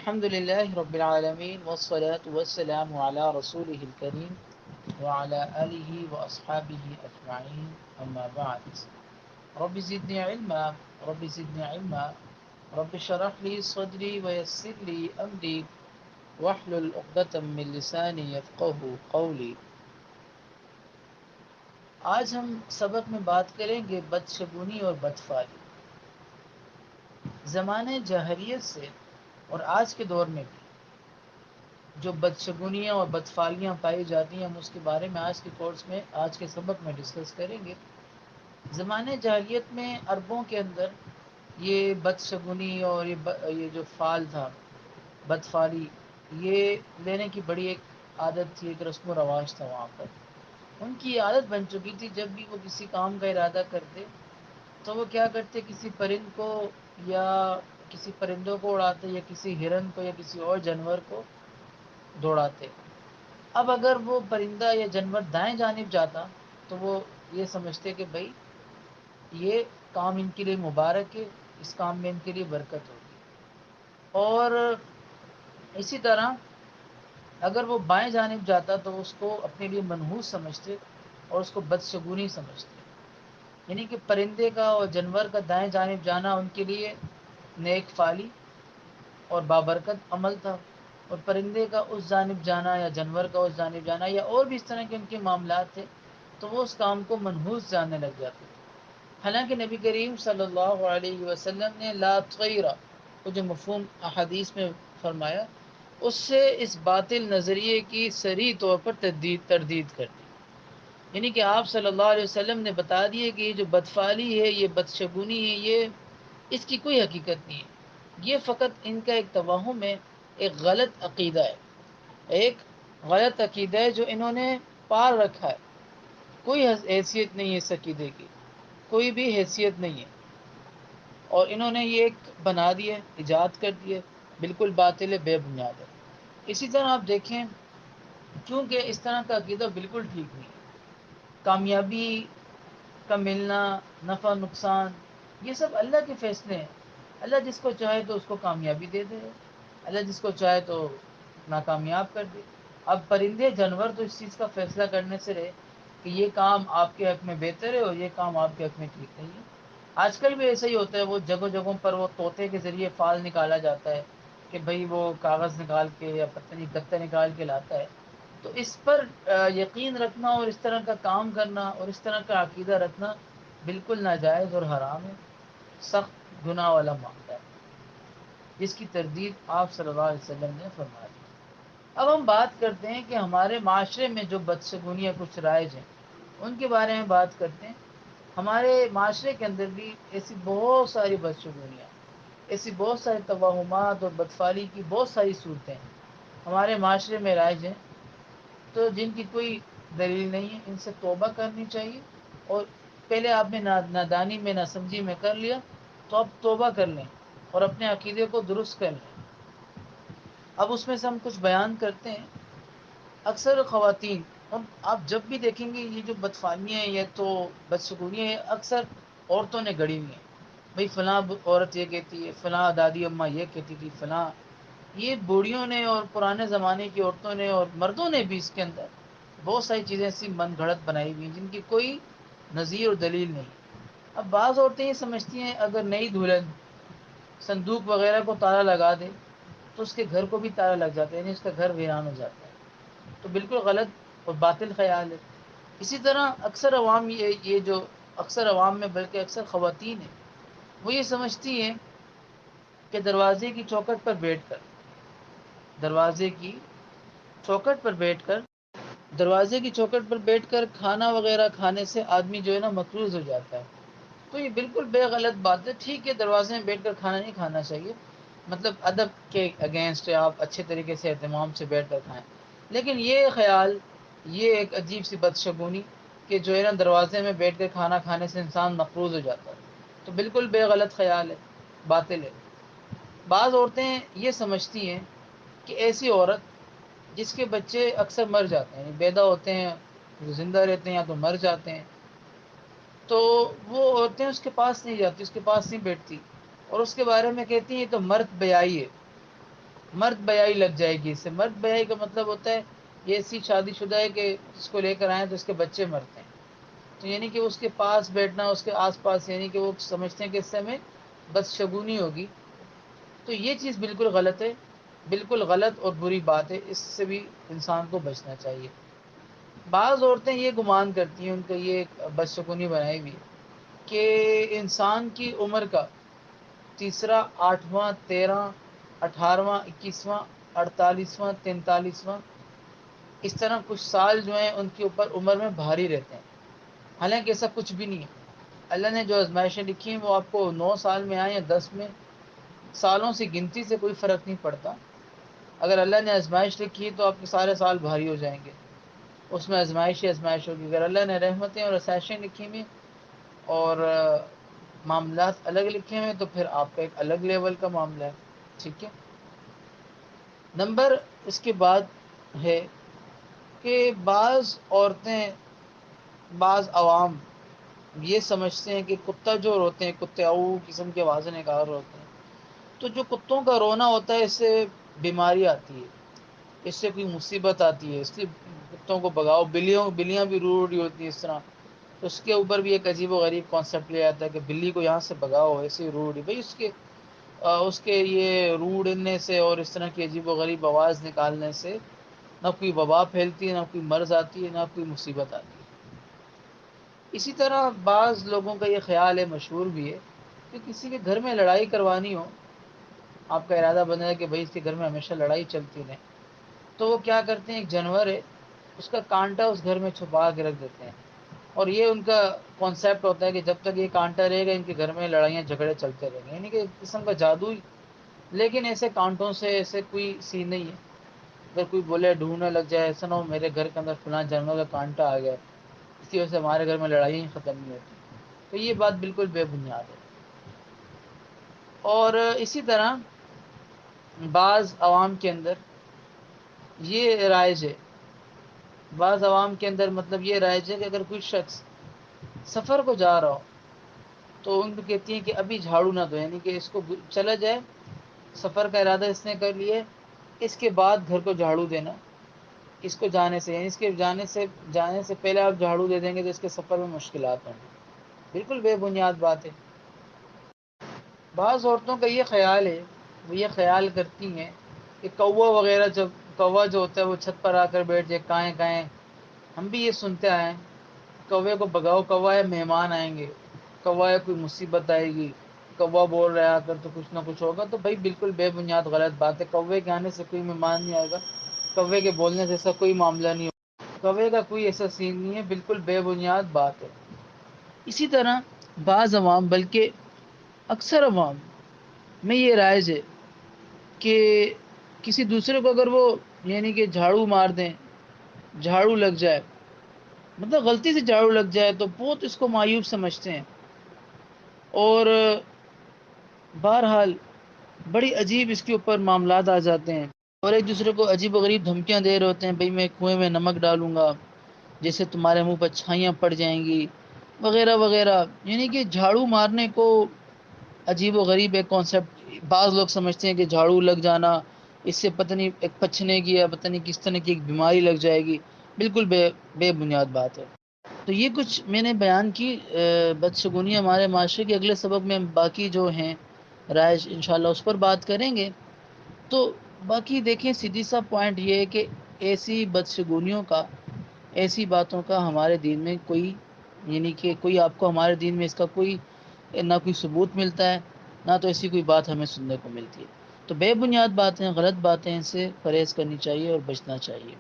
الحمد لله رب العالمين والصلاة والسلام على رسوله الكريم وعلى آله وأصحابه أجمعين أما بعد رب زدني علما رب زدني علما رب اشرح لي صدري ويسر لي أمري واحلل عقدة من لساني يفقه قولي. آج ہم سبق میں بات کریں گے بدشگونی اور بدفعلی. زمانے جاہلیت سے اور آج کے دور میں بھی جو بدشگونیاں اور بدفعلیاں پائی جاتی ہیں، ہم اس کے بارے میں آج کے کورس میں آج کے سبق میں ڈسکس کریں گے. زمانے جاہلیت میں عربوں کے اندر یہ بدشگونی اور یہ جو فعل تھا، بدفعلی، یہ لینے کی بڑی ایک عادت تھی، ایک رسم و رواج تھا. وہاں پر ان کی عادت بن چکی تھی، جب بھی وہ کسی کام کا ارادہ کرتے تو وہ کیا کرتے، کسی پرند کو یا کسی پرندوں کو اڑاتے یا کسی ہرن کو یا کسی اور جانور کو دوڑاتے. اب اگر وہ پرندہ یا جانور دائیں جانب جاتا تو وہ یہ سمجھتے کہ بھائی یہ کام ان کے لیے مبارک ہے، اس کام میں ان کے لیے برکت ہوگی. اور اسی طرح اگر وہ بائیں جانب جاتا تو اس کو اپنے لیے منحوس سمجھتے اور اس کو بدشگونی سمجھتے. یعنی کہ پرندے کا اور جانور کا دائیں جانب جانا ان کے لیے نیک فعلی اور بابرکت عمل تھا، اور پرندے کا اس جانب جانا یا جانور کا اس جانب جانا یا اور بھی اس طرح کے ان کے معاملات تھے تو وہ اس کام کو منحوس جاننے لگ جاتے تھے. حالانکہ نبی کریم صلی اللہ علیہ وسلم نے لا تغیرہ کو جو مفہوم احادیث میں فرمایا، اس سے اس باطل نظریے کی صریح طور پر تردید کر دی. یعنی کہ آپ صلی اللہ علیہ وسلم نے بتا دیے کہ یہ جو بدفعلی ہے، یہ بدشگونی ہے، یہ اس کی کوئی حقیقت نہیں ہے. یہ فقط ان کا ایک توہم ہے، ایک غلط عقیدہ ہے، ایک غلط عقیدہ ہے جو انہوں نے پال رکھا ہے. کوئی حیثیت نہیں ہے اس عقیدے کی، کوئی بھی حیثیت نہیں ہے، اور انہوں نے یہ ایک بنا دیا، ایجاد کر دیا، بالکل باطل ہے، بے بنیاد ہے. اسی طرح آپ دیکھیں، کیونکہ اس طرح کا عقیدہ بالکل ٹھیک نہیں ہے. کامیابی کا ملنا، نفع نقصان، یہ سب اللہ کے فیصلے ہیں. اللہ جس کو چاہے تو اس کو کامیابی دے دے، اللہ جس کو چاہے تو ناکامیاب کر دے. اب پرندے جانور تو اس چیز کا فیصلہ کرنے سے رہے کہ یہ کام آپ کے حق میں بہتر ہے اور یہ کام آپ کے حق میں ٹھیک نہیں ہے. آج کل بھی ایسا ہی ہوتا ہے، وہ جگہوں جگہوں پر وہ طوطے کے ذریعے فال نکالا جاتا ہے کہ بھئی وہ کاغذ نکال کے یا پتہ نہیں گتے نکال کے لاتا ہے. تو اس پر یقین رکھنا اور اس طرح کا کام کرنا اور اس طرح کا عقیدہ رکھنا بالکل ناجائز اور حرام ہے، سخت گناہ والا معاملہ ہے، جس کی تردید آپ صلی اللہ علیہ وسلم نے فرما دی. اب ہم بات کرتے ہیں کہ ہمارے معاشرے میں جو بدشگونیاں کچھ رائج ہیں ان کے بارے میں بات کرتے ہیں. ہمارے معاشرے کے اندر بھی ایسی بہت ساری بدشگونیاں، ایسی بہت سارے توہمات اور بدفعلی کی بہت ساری صورتیں ہمارے معاشرے میں رائج ہیں، تو جن کی کوئی دلیل نہیں ہے. ان سے توبہ کرنی چاہیے، اور پہلے آپ نے نادانی میں ناسمجھی میں کر لیا تو اب توبہ کر لیں اور اپنے عقیدے کو درست کر لیں. اب اس میں سے ہم کچھ بیان کرتے ہیں. اکثر خواتین، اور آپ جب بھی دیکھیں گے یہ جو بدفعلیاں ہیں یا تو بدشگونیاں ہیں، اکثر عورتوں نے گڑھی ہوئی ہیں. بھئی فلاں عورت یہ کہتی ہے، فلاں دادی اماں یہ کہتی تھی، فلاں. یہ بوڑھیوں نے اور پرانے زمانے کی عورتوں نے اور مردوں نے بھی اس کے اندر بہت ساری چیزیں ایسی من گھڑت بنائی ہوئی ہیں جن کی کوئی نظیر اور دلیل نہیں. اب بعض عورتیں یہ سمجھتی ہیں اگر نئی دلہن صندوق وغیرہ کو تالا لگا دے تو اس کے گھر کو بھی تالا لگ جاتا ہے، یعنی اس کا گھر ویران ہو جاتا ہے. تو بالکل غلط اور باطل خیال ہے. اسی طرح اکثر عوام یہ جو اکثر عوام میں بلکہ اکثر خواتین ہیں، وہ یہ سمجھتی ہیں کہ دروازے کی چوکھٹ پر بیٹھ کر دروازے کی چوکھٹ پر بیٹھ کر کھانا وغیرہ کھانے سے آدمی جو ہے نا مقروض ہو جاتا ہے. تو یہ بالکل بے غلط بات ہے. ٹھیک ہے، دروازے میں بیٹھ کر کھانا نہیں کھانا چاہیے، مطلب ادب کے اگینسٹ آپ اچھے طریقے سے اہتمام سے بیٹھ کر کھائیں. لیکن یہ خیال، یہ ایک عجیب سی بدشگونی کہ جو ہے نا دروازے میں بیٹھ کر کھانا کھانے سے انسان مقروض ہو جاتا ہے، تو بالکل بے غلط خیال ہے، باطل ہے. بعض عورتیں یہ سمجھتی ہیں کہ ایسی عورت جس کے بچے اکثر مر جاتے ہیں، یعنی پیدا ہوتے ہیں، وہ زندہ رہتے ہیں یا تو مر جاتے ہیں، تو وہ عورتیں اس کے پاس نہیں جاتی، اس کے پاس نہیں بیٹھتی، اور اس کے بارے میں کہتی ہیں یہ تو مرد بیائی ہے. مرد بیائی لگ جائے گی اس سے. مرد بیائی کا مطلب ہوتا ہے یہ ایسی شادی شدہ ہے کہ اس کو لے کر آئیں تو اس کے بچے مرتے ہیں. تو یعنی کہ اس کے پاس بیٹھنا، اس کے آس پاس، یعنی کہ وہ سمجھتے ہیں کہ اس سے ہمیں بدشگونی ہوگی. تو یہ چیز بالکل غلط ہے، بالکل غلط اور بری بات ہے. اس سے بھی انسان کو بچنا چاہیے. بعض عورتیں یہ گمان کرتی ہیں، ان کو یہ بدشگونی بنائی ہوئی ہے کہ انسان کی عمر کا تیسرا، آٹھواں، 13، 18واں، 21واں، 48واں، 43واں، اس طرح کچھ سال جو ہیں ان کے اوپر عمر میں بھاری رہتے ہیں. حالانکہ ایسا کچھ بھی نہیں ہے. اللہ نے جو آزمائشیں لکھی ہیں وہ آپ کو 9 سال میں آئیں یا 10 میں، سالوں سے گنتی سے کوئی فرق نہیں پڑتا. اگر اللہ نے آزمائش لکھی تو آپ کے سارے سال بھاری ہو جائیں گے. اس میں آزمائش ہی آزمائش ہوگی. اگر اللہ نے رحمتیں اور آسائشیں لکھی ہوئی اور معاملات الگ لکھے ہوئے تو پھر آپ کا ایک الگ لیول کا معاملہ ہے. ٹھیک ہے. نمبر اس کے بعد ہے کہ بعض عورتیں، بعض عوام یہ سمجھتے ہیں کہ کتا جو روتے ہیں، کتے او قسم کے آوازیں نکال ہوتے ہیں، تو جو کتوں کا رونا ہوتا ہے اس سے بیماری آتی ہے، اس سے کوئی مصیبت آتی ہے، اس لیے کتوں کو بگاؤ. بلیاں بھی رو رہی ہوتی ہیں اس طرح. تو اس کے اوپر بھی ایک عجیب و غریب کانسیپٹ لے آتا ہے کہ بلی کو یہاں سے بگاؤ، ایسے ہی رو رہی. بھائی اس کے یہ روڑنے سے اور اس طرح کی عجیب و غریب آواز نکالنے سے نہ کوئی وبا پھیلتی ہے، نہ کوئی مرض آتی ہے، نہ کوئی مصیبت آتی ہے. اسی طرح بعض لوگوں کا یہ خیال ہے، مشہور بھی ہے، کہ کسی کے گھر میں لڑائی کروانی ہو، آپ کا ارادہ بنا ہے کہ بھائی اس کے گھر میں ہمیشہ لڑائی چلتی رہے، تو وہ کیا کرتے ہیں، ایک جانور ہے اس کا کانٹا اس گھر میں چھپا کے رکھ دیتے ہیں. اور یہ ان کا کانسیپٹ ہوتا ہے کہ جب تک یہ کانٹا رہے گا ان کے گھر میں لڑائیاں جھگڑے چلتے رہیں گے. یعنی کہ ایک قسم کا جادو ہی. لیکن ایسے کانٹوں سے ایسے کوئی سین نہیں ہے. اگر کوئی بولے ڈھونڈنے لگ جائے، ایسا نہ ہو میرے گھر کے اندر فلاں جانور کا کانٹا آ گیا، اسی وجہ سے ہمارے گھر میں لڑائیاں ختم نہیں ہوتی. تو یہ بات بالکل بے بنیاد ہے. اور اسی طرح بعض عوام کے اندر یہ رائج ہے، بعض عوام کے اندر مطلب یہ رائج ہے کہ اگر کوئی شخص سفر کو جا رہا ہو تو ان کو کہتی ہیں کہ ابھی جھاڑو نہ دو، یعنی کہ اس کو چلا جائے، سفر کا ارادہ اس نے کر لیے، اس کے بعد گھر کو جھاڑو دینا. اس کو جانے سے، یعنی اس کے جانے سے پہلے آپ جھاڑو دے دیں گے تو اس کے سفر میں مشکلات ہوں گی. بالکل بے بنیاد بات ہے. بعض عورتوں کا یہ خیال ہے، وہ یہ خیال کرتی ہیں کہ کوا وغیرہ، جب کوا جو ہوتا ہے وہ چھت پر آ کر بیٹھ جائے، کائیں کائیں. ہم بھی یہ سنتے آئے ہیں، کوے کو بگاؤ، کوا ہے مہمان آئیں گے، کوا ہے کوئی مصیبت آئے گی، کوا بول رہا ہے آ کر تو کچھ نہ کچھ ہوگا. تو بھائی بالکل بے بنیاد غلط بات ہے. کوے کے آنے سے کوئی مہمان نہیں آئے گا، کوے کے بولنے سے ایسا کوئی معاملہ نہیں ہوگا. کوے کا کوئی ایسا سین نہیں ہے. بالکل بے بنیاد بات ہے. اسی طرح بعض عوام، بلکہ اکثر عوام میں یہ رائج ہے کہ کسی دوسرے کو اگر وہ یعنی کہ جھاڑو مار دیں، جھاڑو لگ جائے، مطلب غلطی سے جھاڑو لگ جائے تو بہت اس کو مایوب سمجھتے ہیں. اور بہرحال بڑی عجیب اس کے اوپر معاملات آ جاتے ہیں. اور ایک دوسرے کو عجیب و غریب دھمکیاں دے رہے ہوتے ہیں، بھئی میں کنویں میں نمک ڈالوں گا، جیسے تمہارے منہ پر چھائیاں پڑ جائیں گی، وغیرہ وغیرہ. یعنی کہ جھاڑو مارنے کو عجیب و غریب ایک کانسیپٹ. بعض لوگ سمجھتے ہیں کہ جھاڑو لگ جانا اس سے پتہ نہیں ایک پچنے کی یا پتہ نہیں کس طرح کی ایک بیماری لگ جائے گی. بالکل بے بنیاد بات ہے. تو یہ کچھ میں نے بیان کی بدشگونی ہمارے معاشرے کے. اگلے سبق میں باقی جو ہیں رائج انشاءاللہ اس پر بات کریں گے. تو باقی دیکھیں، سیدھی سا پوائنٹ یہ ہے کہ ایسی بدشگونیوں کا، ایسی باتوں کا ہمارے دین میں کوئی، یعنی کہ کوئی آپ کو ہمارے دین میں اس کا کوئی نہ کوئی ثبوت ملتا ہے، نہ تو ایسی کوئی بات ہمیں سننے کو ملتی ہے. تو بے بنیاد باتیں، غلط باتیں، ان سے پرہیز کرنی چاہیے اور بچنا چاہیے.